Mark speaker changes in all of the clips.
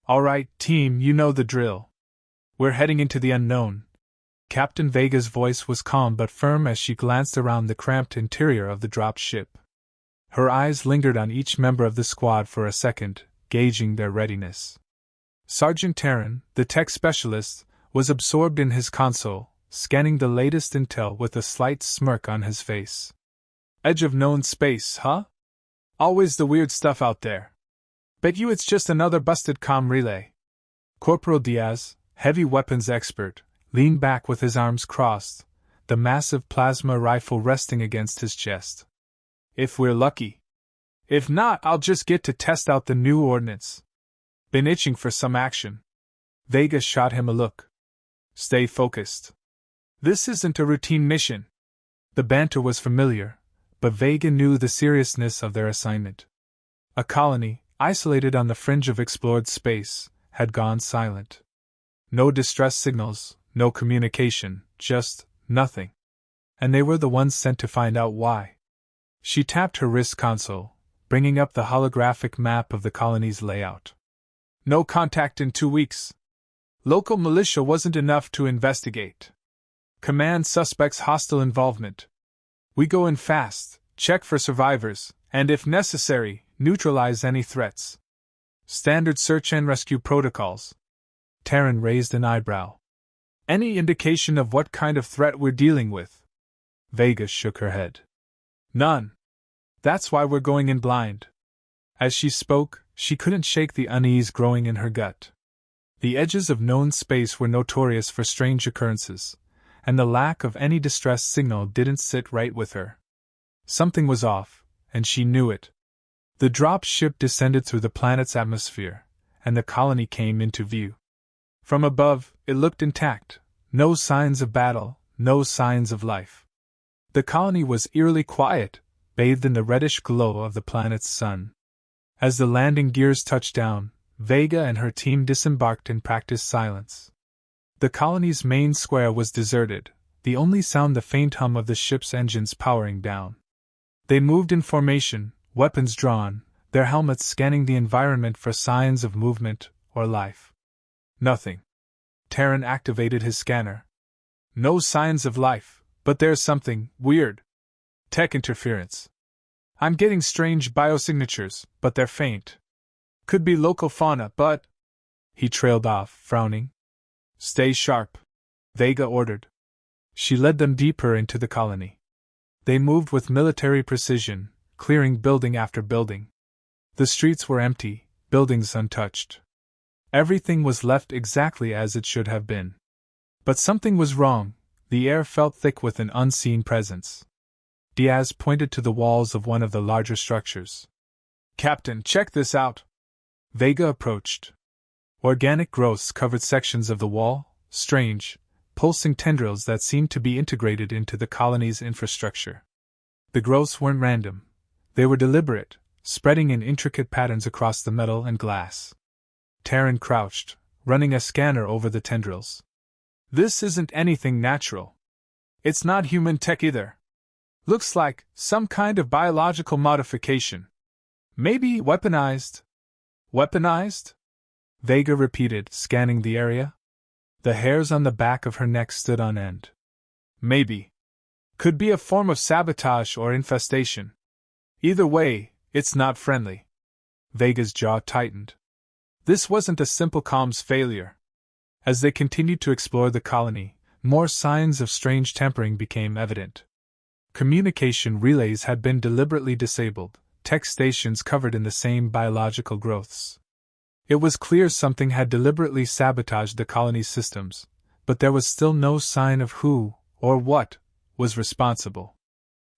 Speaker 1: All right, team, you know the drill. We're heading into the unknown. Captain Vega's voice was calm but firm as she glanced around the cramped interior of the dropped ship. Her eyes lingered on each member of the squad for a second, gauging their readiness. Sergeant Taryn, the tech specialist, was absorbed in his console, scanning the latest intel with a slight smirk on his face. Edge of known space, huh? Always the weird stuff out there. Bet you it's just another busted comm relay. Corporal Diaz, heavy weapons expert, leaned back with his arms crossed, the massive plasma rifle resting against his chest. If we're lucky. If not, I'll just get to test out the new ordnance. Been itching for some action. Vega shot him a look. Stay focused. This isn't a routine mission. The banter was familiar, but Vega knew the seriousness of their assignment. A colony, isolated on the fringe of explored space, had gone silent. No distress signals, no communication, just nothing. And they were the ones sent to find out why. She tapped her wrist console, bringing up the holographic map of the colony's layout. No contact in 2 weeks. Local militia wasn't enough to investigate. Command suspects hostile involvement. We go in fast, check for survivors, and if necessary, neutralize any threats. Standard search and rescue protocols. Taryn raised an eyebrow. Any indication of what kind of threat we're dealing with? Vega shook her head. None. That's why we're going in blind. As she spoke, she couldn't shake the unease growing in her gut. The edges of known space were notorious for strange occurrences, and the lack of any distress signal didn't sit right with her. Something was off, and she knew it. The drop ship descended through the planet's atmosphere, and the colony came into view. From above, it looked intact. No signs of battle, no signs of life. The colony was eerily quiet, bathed in the reddish glow of the planet's sun. As the landing gears touched down, Vega and her team disembarked in practiced silence. The colony's main square was deserted, the only sound the faint hum of the ship's engines powering down. They moved in formation, weapons drawn, their helmets scanning the environment for signs of movement or life. Nothing. Taryn activated his scanner. No signs of life, but there's something weird. Tech interference. I'm getting strange biosignatures, but they're faint. Could be local fauna, but... He trailed off, frowning. Stay sharp, Vega ordered. She led them deeper into the colony. They moved with military precision, clearing building after building. The streets were empty, buildings untouched. Everything was left exactly as it should have been. But something was wrong. The air felt thick with an unseen presence. Diaz pointed to the walls of one of the larger structures. Captain, check this out. Vega approached. Organic growths covered sections of the wall, strange, pulsing tendrils that seemed to be integrated into the colony's infrastructure. The growths weren't random. They were deliberate, spreading in intricate patterns across the metal and glass. Taryn crouched, running a scanner over the tendrils. This isn't anything natural. It's not human tech either. Looks like some kind of biological modification. Maybe weaponized. Weaponized? Vega repeated, scanning the area. The hairs on the back of her neck stood on end. Maybe. Could be a form of sabotage or infestation. Either way, it's not friendly. Vega's jaw tightened. This wasn't a simple comms failure. As they continued to explore the colony, more signs of strange tampering became evident. Communication relays had been deliberately disabled, tech stations covered in the same biological growths. It was clear something had deliberately sabotaged the colony's systems, but there was still no sign of who, or what, was responsible.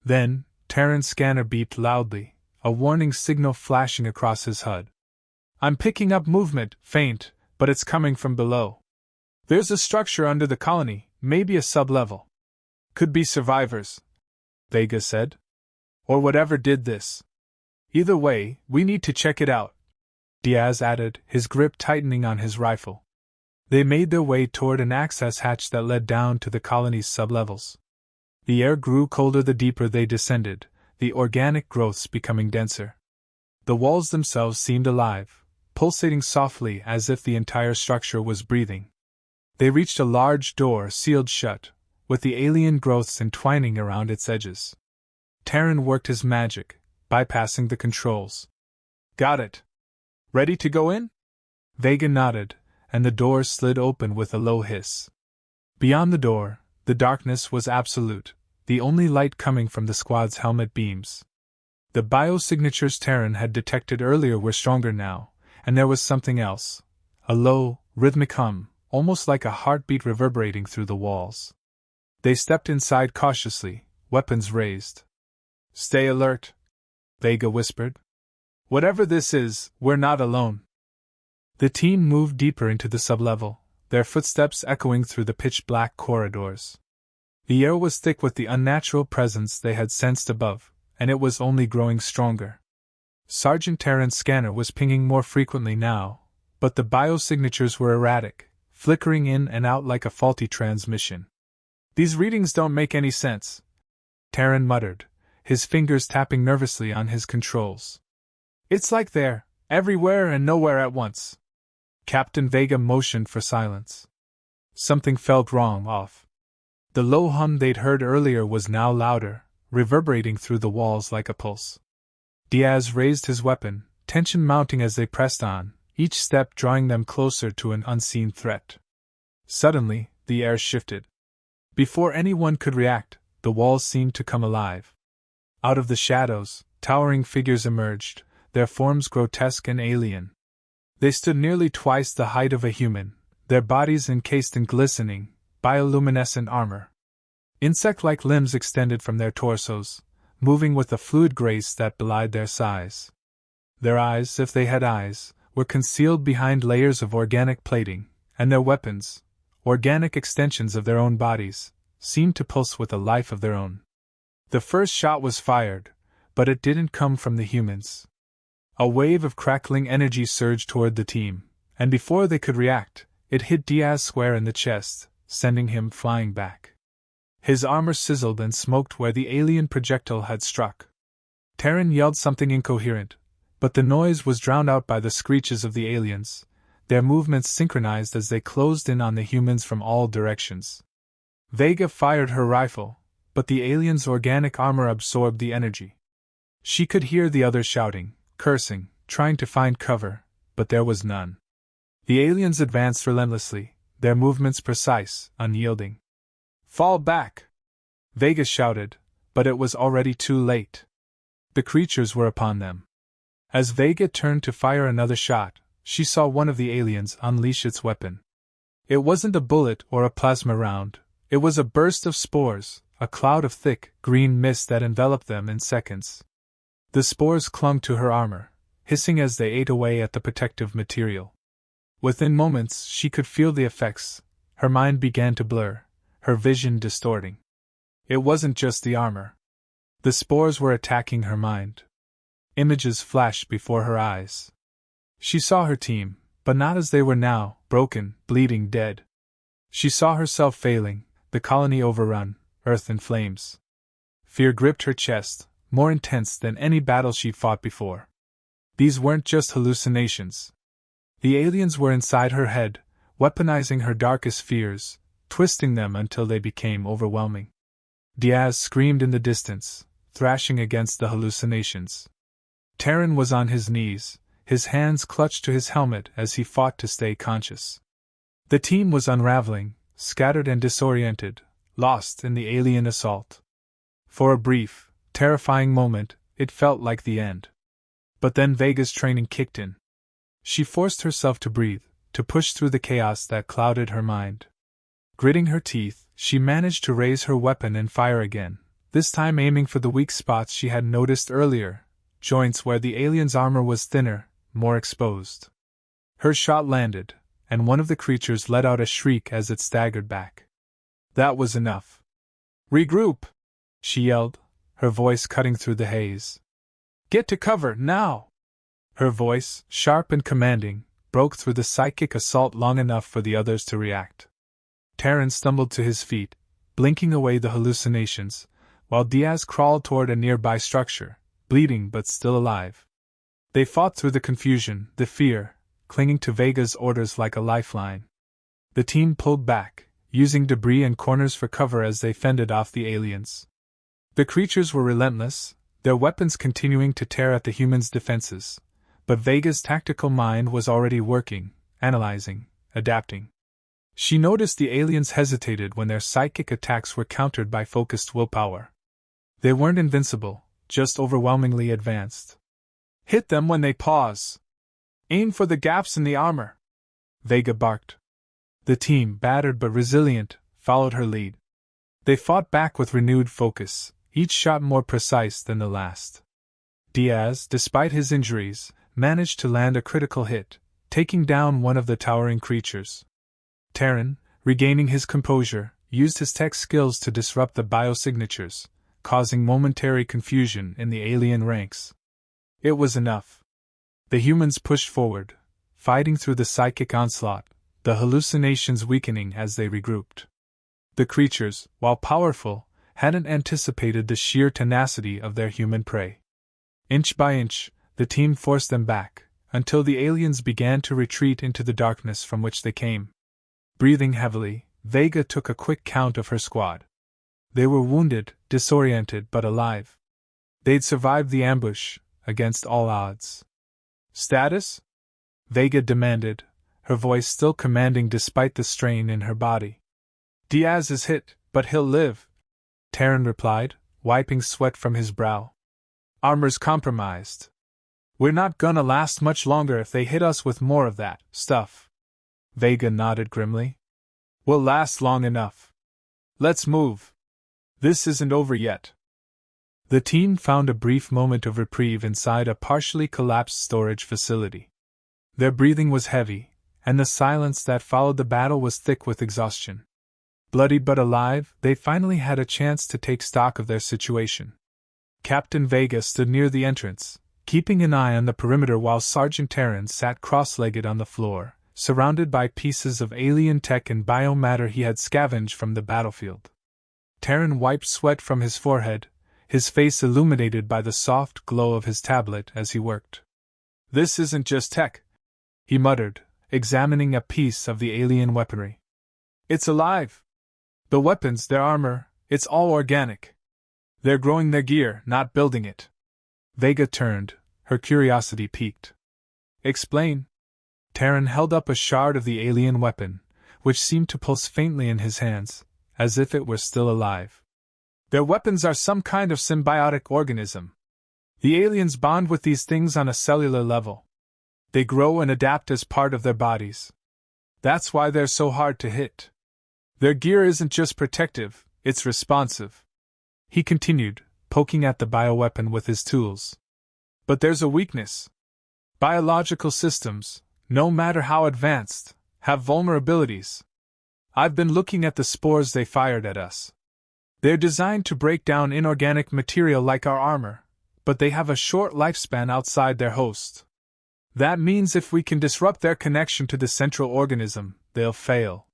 Speaker 1: Then, Taryn's scanner beeped loudly, a warning signal flashing across his HUD. I'm picking up movement, faint, but it's coming from below. There's a structure under the colony, maybe a sublevel. Could be survivors, Vega said. Or whatever did this. Either way, we need to check it out, Diaz added, his grip tightening on his rifle. They made their way toward an access hatch that led down to the colony's sublevels. The air grew colder the deeper they descended, the organic growths becoming denser. The walls themselves seemed alive, pulsating softly as if the entire structure was breathing. They reached a large door sealed shut, with the alien growths entwining around its edges. Terran worked his magic, bypassing the controls. Got it. Ready to go in? Vega nodded, and the door slid open with a low hiss. Beyond the door, the darkness was absolute, the only light coming from the squad's helmet beams. The biosignatures Terran had detected earlier were stronger now, and there was something else. A low, rhythmic hum, almost like a heartbeat reverberating through the walls. They stepped inside cautiously, weapons raised. Stay alert, Vega whispered. Whatever this is, we're not alone. The team moved deeper into the sublevel, their footsteps echoing through the pitch-black corridors. The air was thick with the unnatural presence they had sensed above, and it was only growing stronger. Sergeant Terran's scanner was pinging more frequently now, but the biosignatures were erratic, flickering in and out like a faulty transmission. These readings don't make any sense, Terran muttered, his fingers tapping nervously on his controls. It's like they're everywhere and nowhere at once. Captain Vega motioned for silence. Something felt wrong, off. The low hum they'd heard earlier was now louder, reverberating through the walls like a pulse. Diaz raised his weapon, tension mounting as they pressed on, each step drawing them closer to an unseen threat. Suddenly, the air shifted. Before anyone could react, the walls seemed to come alive. Out of the shadows, towering figures emerged, their forms grotesque and alien. They stood nearly twice the height of a human, their bodies encased in glistening, bioluminescent armor. Insect-like limbs extended from their torsos, moving with a fluid grace that belied their size. Their eyes, if they had eyes, were concealed behind layers of organic plating, and their weapons, organic extensions of their own bodies, seemed to pulse with a life of their own. The first shot was fired, but it didn't come from the humans. A wave of crackling energy surged toward the team, and before they could react, it hit Diaz square in the chest, sending him flying back. His armor sizzled and smoked where the alien projectile had struck. Terran yelled something incoherent, but the noise was drowned out by the screeches of the aliens, their movements synchronized as they closed in on the humans from all directions. Vega fired her rifle, but the alien's organic armor absorbed the energy. She could hear the others shouting, cursing, trying to find cover, but there was none. The aliens advanced relentlessly, their movements precise, unyielding. Fall back! Vega shouted, but it was already too late. The creatures were upon them. As Vega turned to fire another shot, she saw one of the aliens unleash its weapon. It wasn't a bullet or a plasma round, it was a burst of spores, a cloud of thick, green mist that enveloped them in seconds. The spores clung to her armor, hissing as they ate away at the protective material. Within moments she could feel the effects, her mind began to blur, her vision distorting. It wasn't just the armor. The spores were attacking her mind. Images flashed before her eyes. She saw her team, but not as they were now, broken, bleeding, dead. She saw herself failing, the colony overrun, Earth in flames. Fear gripped her chest, more intense than any battle she'd fought before. These weren't just hallucinations. The aliens were inside her head, weaponizing her darkest fears, twisting them until they became overwhelming. Diaz screamed in the distance, thrashing against the hallucinations. Terran was on his knees, his hands clutched to his helmet as he fought to stay conscious. The team was unraveling, scattered and disoriented, lost in the alien assault. For a brief, terrifying moment, it felt like the end. But then Vega's training kicked in. She forced herself to breathe, to push through the chaos that clouded her mind. Gritting her teeth, she managed to raise her weapon and fire again, this time aiming for the weak spots she had noticed earlier, joints where the alien's armor was thinner, more exposed. Her shot landed, and one of the creatures let out a shriek as it staggered back. That was enough. Regroup! She yelled, her voice cutting through the haze. Get to cover, now! Her voice, sharp and commanding, broke through the psychic assault long enough for the others to react. Terran stumbled to his feet, blinking away the hallucinations, while Diaz crawled toward a nearby structure, bleeding but still alive. They fought through the confusion, the fear, clinging to Vega's orders like a lifeline. The team pulled back, using debris and corners for cover as they fended off the aliens. The creatures were relentless, their weapons continuing to tear at the humans' defenses, but Vega's tactical mind was already working, analyzing, adapting. She noticed the aliens hesitated when their psychic attacks were countered by focused willpower. They weren't invincible, just overwhelmingly advanced. Hit them when they pause. Aim for the gaps in the armor, Vega barked. The team, battered but resilient, followed her lead. They fought back with renewed focus, each shot more precise than the last. Diaz, despite his injuries, managed to land a critical hit, taking down one of the towering creatures. Terran, regaining his composure, used his tech skills to disrupt the biosignatures, causing momentary confusion in the alien ranks. It was enough. The humans pushed forward, fighting through the psychic onslaught, the hallucinations weakening as they regrouped. The creatures, while powerful, hadn't anticipated the sheer tenacity of their human prey. Inch by inch, the team forced them back, until the aliens began to retreat into the darkness from which they came. Breathing heavily, Vega took a quick count of her squad. They were wounded, disoriented but alive. They'd survived the ambush, against all odds. Status? Vega demanded, her voice still commanding despite the strain in her body. Diaz is hit, but he'll live, Terran replied, wiping sweat from his brow. Armor's compromised. We're not gonna last much longer if they hit us with more of that stuff. Vega nodded grimly. We'll last long enough. Let's move. This isn't over yet. The team found a brief moment of reprieve inside a partially collapsed storage facility. Their breathing was heavy, and the silence that followed the battle was thick with exhaustion. Bloodied but alive, they finally had a chance to take stock of their situation. Captain Vega stood near the entrance, keeping an eye on the perimeter while Sergeant Terran sat cross-legged on the floor, surrounded by pieces of alien tech and biomatter he had scavenged from the battlefield. Terran wiped sweat from his forehead, his face illuminated by the soft glow of his tablet as he worked. This isn't just tech, he muttered, examining a piece of the alien weaponry. It's alive. The weapons, their armor, it's all organic. They're growing their gear, not building it. Vega turned, her curiosity piqued. Explain. Terran held up a shard of the alien weapon, which seemed to pulse faintly in his hands, as if it were still alive. Their weapons are some kind of symbiotic organism. The aliens bond with these things on a cellular level. They grow and adapt as part of their bodies. That's why they're so hard to hit. Their gear isn't just protective, it's responsive. He continued, poking at the bioweapon with his tools. But there's a weakness. Biological systems, no matter how advanced, have vulnerabilities. I've been looking at the spores they fired at us. They're designed to break down inorganic material like our armor, but they have a short lifespan outside their host. That means if we can disrupt their connection to the central organism, they'll fail.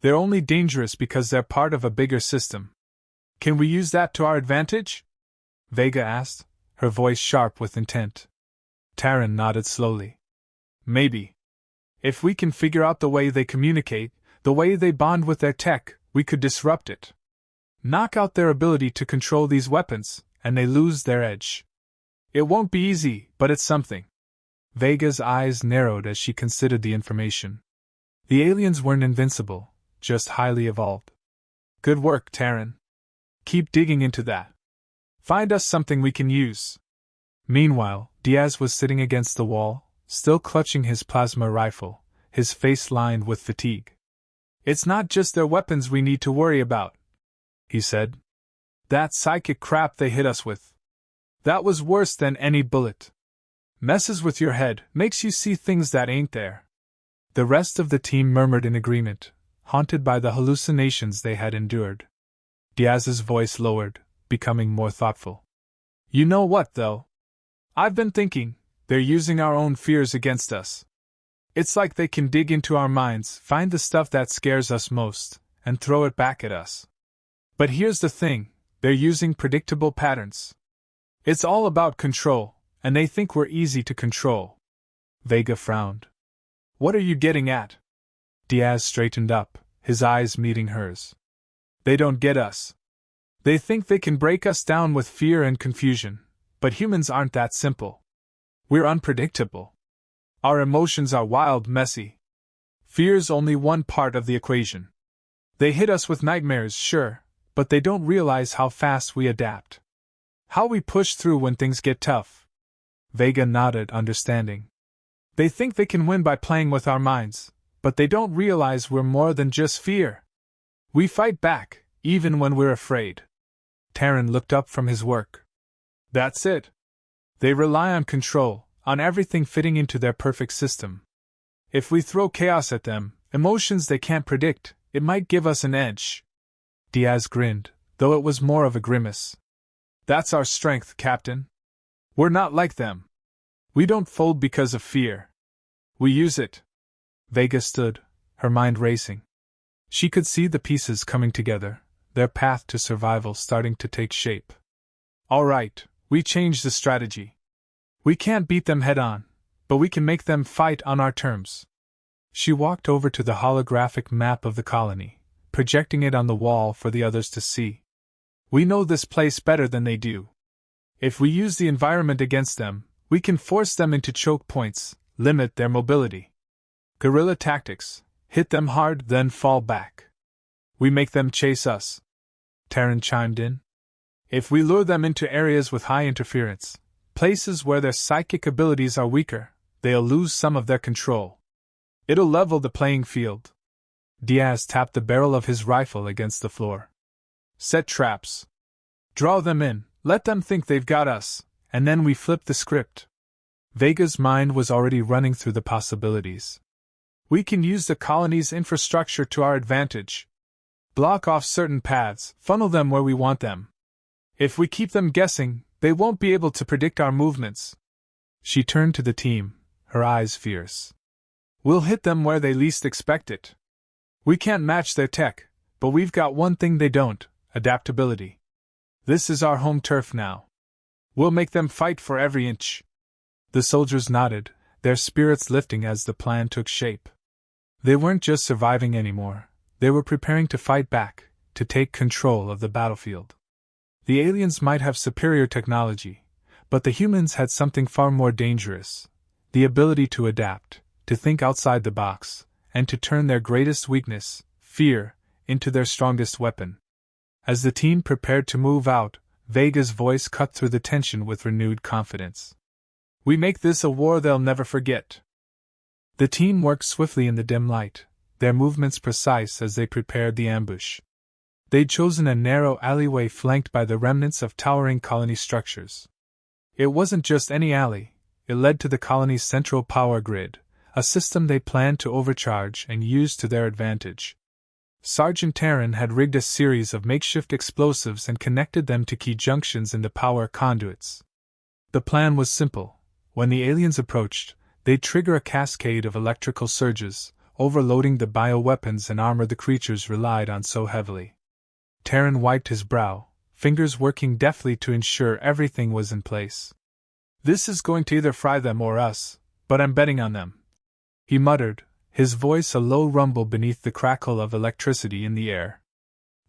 Speaker 1: They're only dangerous because they're part of a bigger system. Can we use that to our advantage? Vega asked, her voice sharp with intent. Terran nodded slowly. Maybe. If we can figure out the way they communicate, the way they bond with their tech, we could disrupt it. Knock out their ability to control these weapons, and they lose their edge. It won't be easy, but it's something. Vega's eyes narrowed as she considered the information. The aliens weren't invincible, just highly evolved. Good work, Terran. Keep digging into that. Find us something we can use. Meanwhile, Diaz was sitting against the wall, still clutching his plasma rifle, his face lined with fatigue. It's not just their weapons we need to worry about, he said. That psychic crap they hit us with. That was worse than any bullet. Messes with your head, makes you see things that ain't there. The rest of the team murmured in agreement, haunted by the hallucinations they had endured. Diaz's voice lowered, becoming more thoughtful. You know what, though? I've been thinking, they're using our own fears against us. It's like they can dig into our minds, find the stuff that scares us most, and throw it back at us. But here's the thing, they're using predictable patterns. It's all about control, and they think we're easy to control. Vega frowned. What are you getting at? Diaz straightened up, his eyes meeting hers. They don't get us. They think they can break us down with fear and confusion, but humans aren't that simple. We're unpredictable. Our emotions are wild, messy. Fear's only one part of the equation. They hit us with nightmares, sure, but they don't realize how fast we adapt. How we push through when things get tough. Vega nodded, understanding. They think they can win by playing with our minds, but they don't realize we're more than just fear. We fight back, even when we're afraid. Terran looked up from his work. That's it. They rely on control, on everything fitting into their perfect system. If we throw chaos at them, emotions they can't predict, it might give us an edge. Diaz grinned, though it was more of a grimace. That's our strength, Captain. We're not like them. We don't fold because of fear. We use it. Vega stood, her mind racing. She could see the pieces coming together, their path to survival starting to take shape. All right, we changed the strategy. We can't beat them head-on, but we can make them fight on our terms. She walked over to the holographic map of the colony, projecting it on the wall for the others to see. We know this place better than they do. If we use the environment against them, we can force them into choke points, limit their mobility. Guerrilla tactics, hit them hard, then fall back. We make them chase us. Terran chimed in. If we lure them into areas with high interference, places where their psychic abilities are weaker, they'll lose some of their control. It'll level the playing field. Diaz tapped the barrel of his rifle against the floor. Set traps. Draw them in, let them think they've got us, and then we flip the script. Vega's mind was already running through the possibilities. We can use the colony's infrastructure to our advantage. Block off certain paths, funnel them where we want them. If we keep them guessing, they won't be able to predict our movements. She turned to the team, her eyes fierce. We'll hit them where they least expect it. We can't match their tech, but we've got one thing they don't: adaptability. This is our home turf now. We'll make them fight for every inch. The soldiers nodded, their spirits lifting as the plan took shape. They weren't just surviving anymore, they were preparing to fight back, to take control of the battlefield. The aliens might have superior technology, but the humans had something far more dangerous: the ability to adapt, to think outside the box, and to turn their greatest weakness, fear, into their strongest weapon. As the team prepared to move out, Vega's voice cut through the tension with renewed confidence. We make this a war they'll never forget. The team worked swiftly in the dim light, their movements precise as they prepared the ambush. They'd chosen a narrow alleyway flanked by the remnants of towering colony structures. It wasn't just any alley, it led to the colony's central power grid, a system they planned to overcharge and use to their advantage. Sergeant Terran had rigged a series of makeshift explosives and connected them to key junctions in the power conduits. The plan was simple. When the aliens approached, they'd trigger a cascade of electrical surges, overloading the bioweapons and armor the creatures relied on so heavily. Terran wiped his brow, fingers working deftly to ensure everything was in place. This is going to either fry them or us, but I'm betting on them, he muttered, his voice a low rumble beneath the crackle of electricity in the air.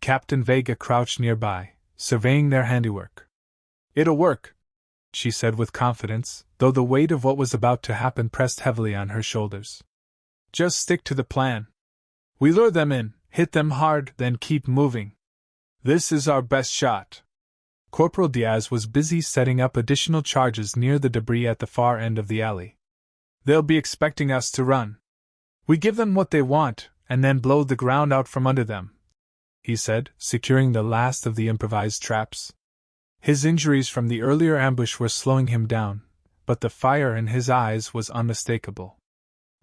Speaker 1: Captain Vega crouched nearby, surveying their handiwork. It'll work, she said with confidence, though the weight of what was about to happen pressed heavily on her shoulders. Just stick to the plan. We lure them in, hit them hard, then keep moving. This is our best shot. Corporal Diaz was busy setting up additional charges near the debris at the far end of the alley. They'll be expecting us to run. We give them what they want, and then blow the ground out from under them, he said, securing the last of the improvised traps. His injuries from the earlier ambush were slowing him down, but the fire in his eyes was unmistakable.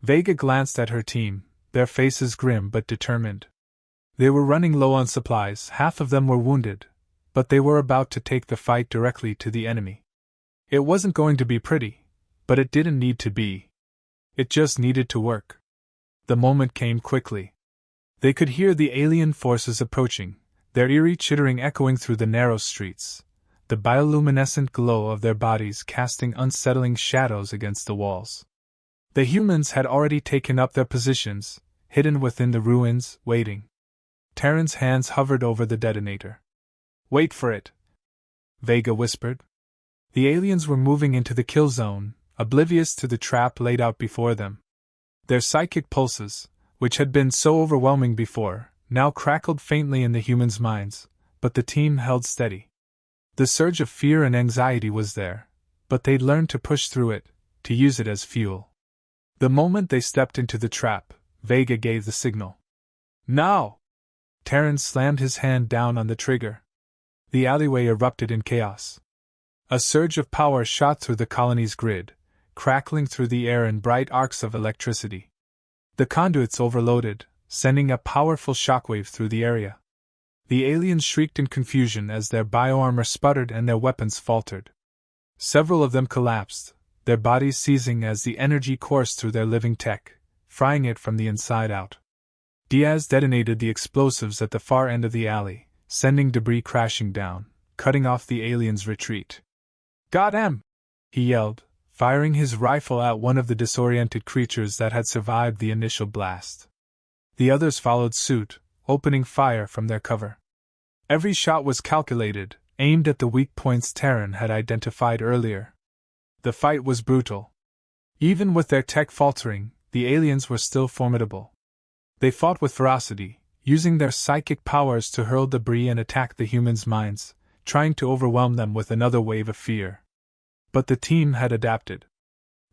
Speaker 1: Vega glanced at her team, their faces grim but determined. They were running low on supplies, half of them were wounded, but they were about to take the fight directly to the enemy. It wasn't going to be pretty, but it didn't need to be. It just needed to work. The moment came quickly. They could hear the alien forces approaching, their eerie chittering echoing through the narrow streets, the bioluminescent glow of their bodies casting unsettling shadows against the walls. The humans had already taken up their positions, hidden within the ruins, waiting. Terran's hands hovered over the detonator. "Wait for it," Vega whispered. The aliens were moving into the kill zone, oblivious to the trap laid out before them. Their psychic pulses, which had been so overwhelming before, now crackled faintly in the humans' minds, but the team held steady. The surge of fear and anxiety was there, but they'd learned to push through it, to use it as fuel. The moment they stepped into the trap, Vega gave the signal. "Now!" Terran slammed his hand down on the trigger. The alleyway erupted in chaos. A surge of power shot through the colony's grid, crackling through the air in bright arcs of electricity. The conduits overloaded, sending a powerful shockwave through the area. The aliens shrieked in confusion as their bioarmor sputtered and their weapons faltered. Several of them collapsed, their bodies seizing as the energy coursed through their living tech, frying it from the inside out. Diaz detonated the explosives at the far end of the alley, sending debris crashing down, cutting off the aliens' retreat. "Got him!" he yelled, firing his rifle at one of the disoriented creatures that had survived the initial blast. The others followed suit, opening fire from their cover. Every shot was calculated, aimed at the weak points Terran had identified earlier. The fight was brutal. Even with their tech faltering, the aliens were still formidable. They fought with ferocity, using their psychic powers to hurl debris and attack the humans' minds, trying to overwhelm them with another wave of fear. But the team had adapted.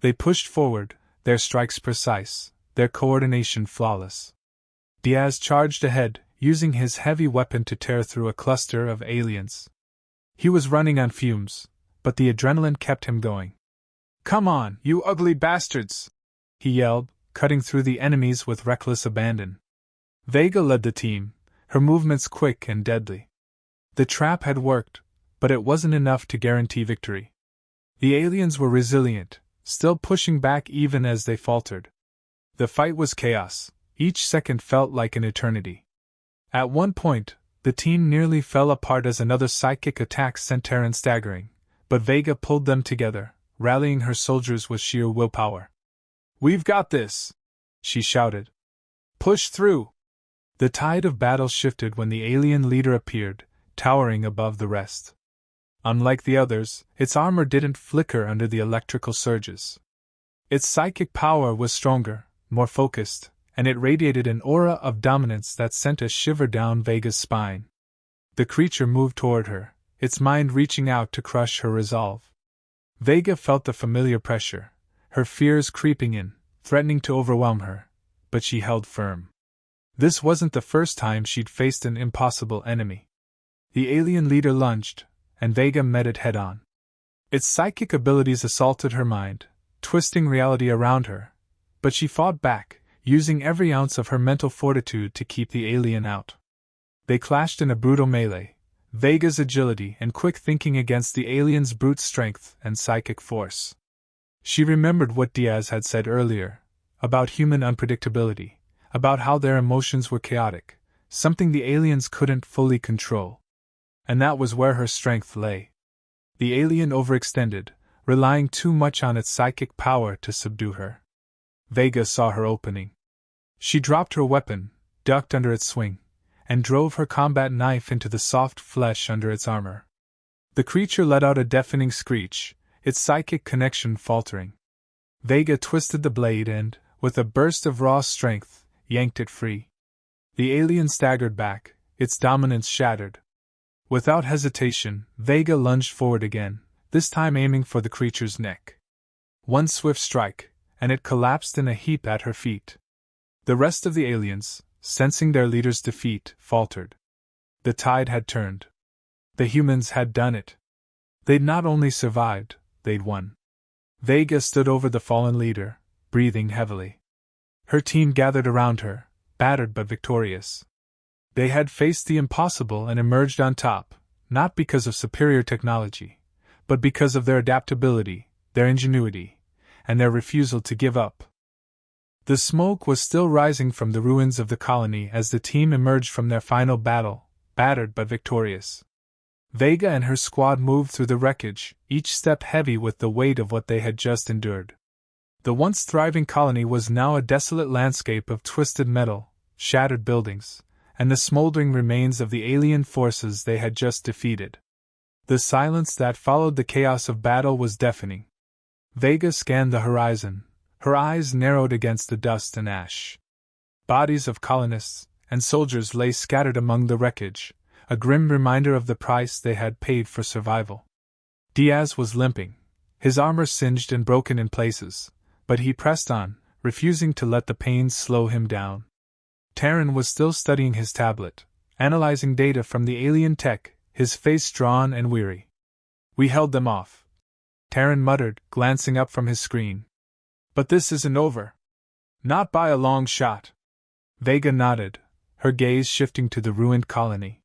Speaker 1: They pushed forward, their strikes precise, their coordination flawless. Diaz charged ahead, using his heavy weapon to tear through a cluster of aliens. He was running on fumes, but the adrenaline kept him going. "Come on, you ugly bastards!" he yelled, cutting through the enemies with reckless abandon. Vega led the team, her movements quick and deadly. The trap had worked, but it wasn't enough to guarantee victory. The aliens were resilient, still pushing back even as they faltered. The fight was chaos, each second felt like an eternity. At one point, the team nearly fell apart as another psychic attack sent Terran staggering, but Vega pulled them together, rallying her soldiers with sheer willpower. "We've got this!" she shouted. "Push through!" The tide of battle shifted when the alien leader appeared, towering above the rest. Unlike the others, its armor didn't flicker under the electrical surges. Its psychic power was stronger, more focused, and it radiated an aura of dominance that sent a shiver down Vega's spine. The creature moved toward her, its mind reaching out to crush her resolve. Vega felt the familiar pressure, her fears creeping in, threatening to overwhelm her, but she held firm. This wasn't the first time she'd faced an impossible enemy. The alien leader lunged, and Vega met it head-on. Its psychic abilities assaulted her mind, twisting reality around her, but she fought back, using every ounce of her mental fortitude to keep the alien out. They clashed in a brutal melee, Vega's agility and quick thinking against the alien's brute strength and psychic force. She remembered what Diaz had said earlier, about human unpredictability, about how their emotions were chaotic, something the aliens couldn't fully control. And that was where her strength lay. The alien overextended, relying too much on its psychic power to subdue her. Vega saw her opening. She dropped her weapon, ducked under its swing, and drove her combat knife into the soft flesh under its armor. The creature let out a deafening screech, its psychic connection faltering. Vega twisted the blade and, with a burst of raw strength, yanked it free. The alien staggered back, its dominance shattered. Without hesitation, Vega lunged forward again, this time aiming for the creature's neck. One swift strike, and it collapsed in a heap at her feet. The rest of the aliens, sensing their leader's defeat, faltered. The tide had turned. The humans had done it. They'd not only survived, they'd won. Vega stood over the fallen leader, breathing heavily. Her team gathered around her, battered but victorious. They had faced the impossible and emerged on top, not because of superior technology, but because of their adaptability, their ingenuity, and their refusal to give up. The smoke was still rising from the ruins of the colony as the team emerged from their final battle, battered but victorious. Vega and her squad moved through the wreckage, each step heavy with the weight of what they had just endured. The once thriving colony was now a desolate landscape of twisted metal, shattered buildings, and the smoldering remains of the alien forces they had just defeated. The silence that followed the chaos of battle was deafening. Vega scanned the horizon, her eyes narrowed against the dust and ash. Bodies of colonists and soldiers lay scattered among the wreckage, a grim reminder of the price they had paid for survival. Diaz was limping, his armor singed and broken in places, but he pressed on, refusing to let the pain slow him down. Terran was still studying his tablet, analyzing data from the alien tech, his face drawn and weary. "We held them off," Terran muttered, glancing up from his screen. "But this isn't over. Not by a long shot." Vega nodded, her gaze shifting to the ruined colony.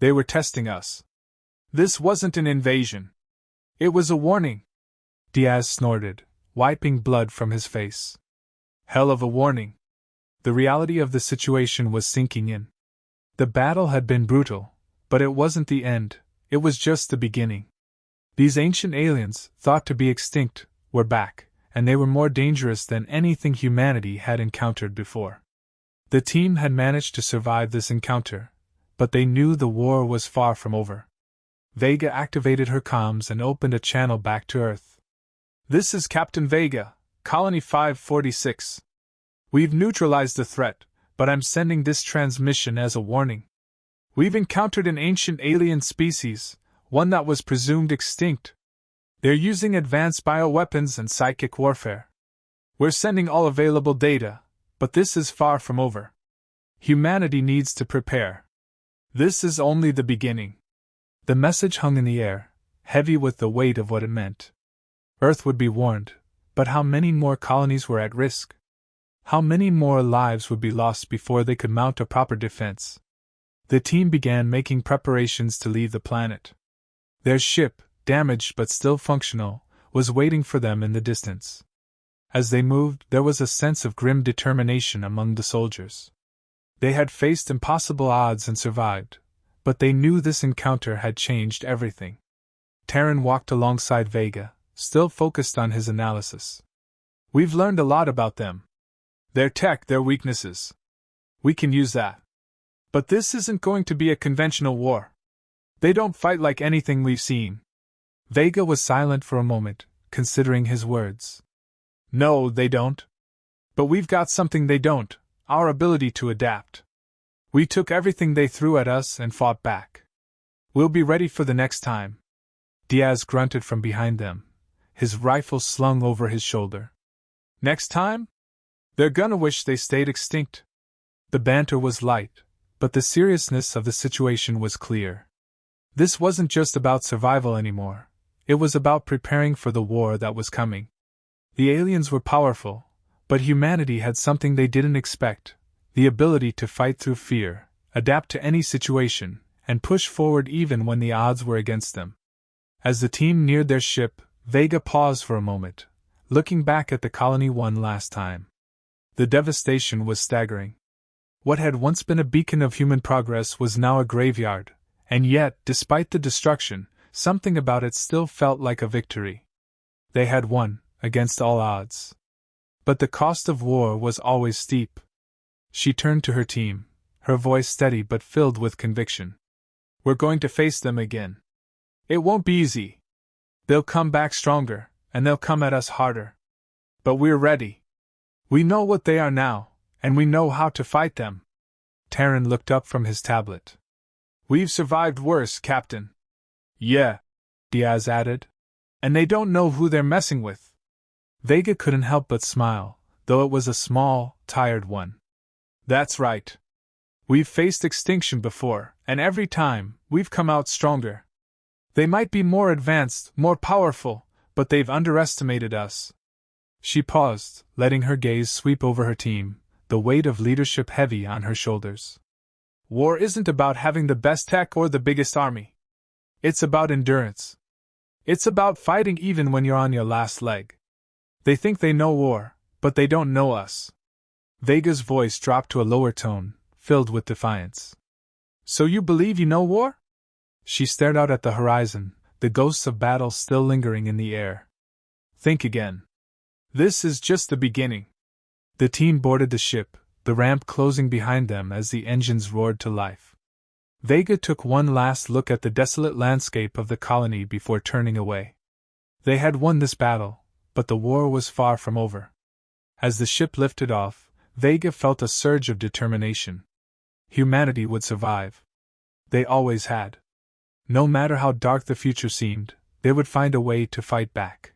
Speaker 1: "They were testing us. This wasn't an invasion. It was a warning." Diaz snorted, wiping blood from his face. "Hell of a warning." The reality of the situation was sinking in. The battle had been brutal, but it wasn't the end, it was just the beginning. These ancient aliens, thought to be extinct, were back, and they were more dangerous than anything humanity had encountered before. The team had managed to survive this encounter, but they knew the war was far from over. Vega activated her comms and opened a channel back to Earth. "This is Captain Vega, Colony 546. We've neutralized the threat, but I'm sending this transmission as a warning. We've encountered an ancient alien species, one that was presumed extinct. They're using advanced bioweapons and psychic warfare. We're sending all available data, but this is far from over. Humanity needs to prepare. This is only the beginning." The message hung in the air, heavy with the weight of what it meant. Earth would be warned, but how many more colonies were at risk? How many more lives would be lost before they could mount a proper defense? The team began making preparations to leave the planet. Their ship, damaged but still functional, was waiting for them in the distance. As they moved, there was a sense of grim determination among the soldiers. They had faced impossible odds and survived, but they knew this encounter had changed everything. Terran walked alongside Vega, still focused on his analysis. "We've learned a lot about them. Their tech, their weaknesses. We can use that. But this isn't going to be a conventional war. They don't fight like anything we've seen." Vega was silent for a moment, considering his words. "No, they don't. But we've got something they don't, our ability to adapt. We took everything they threw at us and fought back. We'll be ready for the next time." Diaz grunted from behind them, his rifle slung over his shoulder. "Next time? They're gonna wish they stayed extinct." The banter was light, but the seriousness of the situation was clear. This wasn't just about survival anymore, it was about preparing for the war that was coming. The aliens were powerful, but humanity had something they didn't expect: the ability to fight through fear, adapt to any situation, and push forward even when the odds were against them. As the team neared their ship, Vega paused for a moment, looking back at the colony one last time. The devastation was staggering. What had once been a beacon of human progress was now a graveyard, and yet, despite the destruction, something about it still felt like a victory. They had won, against all odds. But the cost of war was always steep. She turned to her team, her voice steady but filled with conviction. "We're going to face them again. It won't be easy. They'll come back stronger, and they'll come at us harder. But we're ready. We know what they are now, and we know how to fight them." Terran looked up from his tablet. "We've survived worse, Captain." "Yeah," Diaz added. "And they don't know who they're messing with." Vega couldn't help but smile, though it was a small, tired one. "That's right. We've faced extinction before, and every time, we've come out stronger. They might be more advanced, more powerful, but they've underestimated us." She paused, letting her gaze sweep over her team, the weight of leadership heavy on her shoulders. "War isn't about having the best tech or the biggest army. It's about endurance. It's about fighting even when you're on your last leg. They think they know war, but they don't know us." Vega's voice dropped to a lower tone, filled with defiance. "So you believe you know war?" She stared out at the horizon, the ghosts of battle still lingering in the air. "Think again. This is just the beginning. The team boarded the ship, the ramp closing behind them as the engines roared to life. Vega took one last look at the desolate landscape of the colony before turning away. They had won this battle, but the war was far from over. As the ship lifted off, Vega felt a surge of determination. Humanity would survive. They always had. No matter how dark the future seemed, they would find a way to fight back.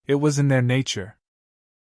Speaker 1: It was in their nature.